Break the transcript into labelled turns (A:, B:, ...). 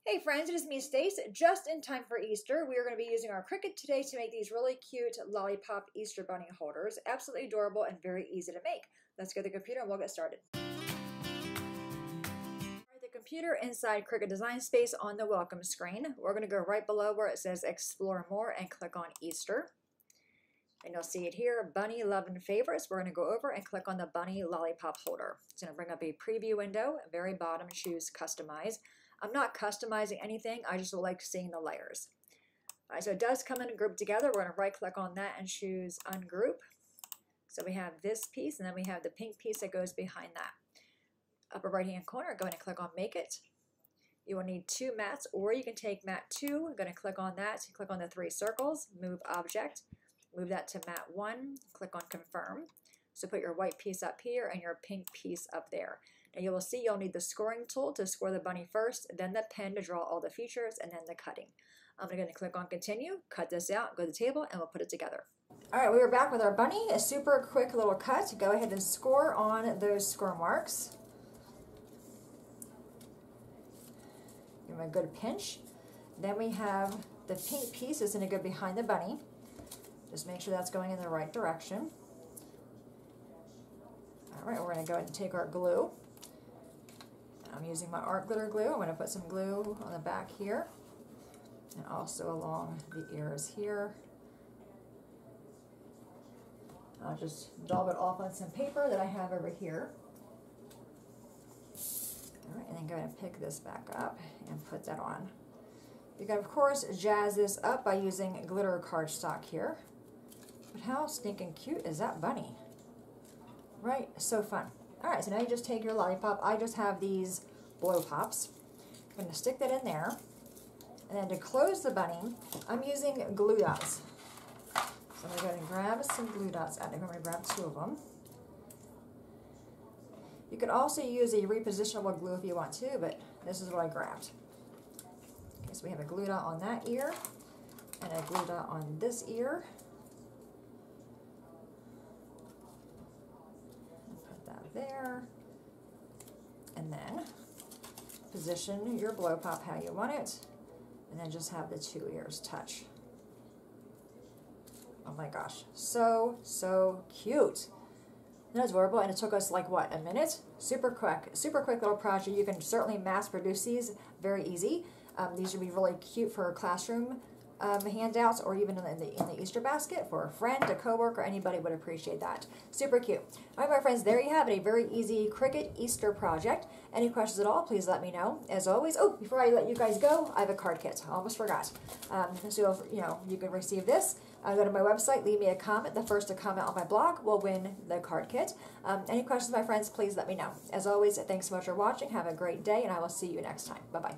A: Hey friends, it is me, Stace. Just in time for Easter, we are going to be using our Cricut today to make these really cute lollipop Easter bunny holders. Absolutely adorable and very easy to make. Let's get the computer and we'll get started. The computer inside Cricut Design Space on the welcome screen. We're going to go right below where it says Explore More and click on Easter. And you'll see it here, Bunny Love and Favorites. We're going to go over and click on the Bunny Lollipop holder. It's going to bring up a preview window. At the very bottom, choose Customize. I'm not customizing anything. I just like seeing the layers. All right, so it does come in and group together. We're going to right click on that and choose Ungroup. So we have this piece, and then we have the pink piece that goes behind that. Upper right hand corner, go ahead and click on Make It. You will need two mats, or you can take mat 2. I'm going to click on that. So click on the 3 circles, move object, move that to mat 1, click on Confirm. So put your white piece up here and your pink piece up there. Now you will see you'll need the scoring tool to score the bunny first, then the pen to draw all the features, and then the cutting. I'm going to click on Continue, cut this out, go to the table, and we'll put it together. All right, we are back with our bunny. A super quick little cut. Go ahead and score on those score marks. Give them a good pinch. Then we have the pink piece is going to go behind the bunny. Just make sure that's going in the right direction. All right, we're going to go ahead and take our glue. I'm using my art glitter glue. I'm going to put some glue on the back here and also along the ears here. I'll just daub it off on some paper that I have over here. All right, and then go ahead and pick this back up and put that on. You can, of course, jazz this up by using glitter cardstock here. But how stinking cute is that bunny? Right, so fun. All right, so now you just take your lollipop. I just have these blow pops. I'm going to stick that in there. And then to close the bunny, I'm using glue dots. So I'm going to go ahead and grab some glue dots out. I'm going to grab 2 of them. You could also use a repositionable glue if you want to, but this is what I grabbed. Okay, so we have a glue dot on that ear and a glue dot on this ear. There, and then position your blow pop how you want it, and then just have the 2 ears touch. Oh my gosh, so cute. That's adorable, and it took us like what, a minute? Super quick little project. You can certainly mass produce these very easy. These would be really cute for classroom handouts, or even in the Easter basket for a friend, a coworker, anybody would appreciate that. Super cute. All right, my friends, there you have it, a very easy Cricut Easter project. Any questions at all, please let me know. As always, oh, before I let you guys go, I have a card kit. I almost forgot. So, you can receive this. Go to my website, leave me a comment. The first to comment on my blog will win the card kit. Any questions, my friends, please let me know. As always, thanks so much for watching. Have a great day, and I will see you next time. Bye-bye.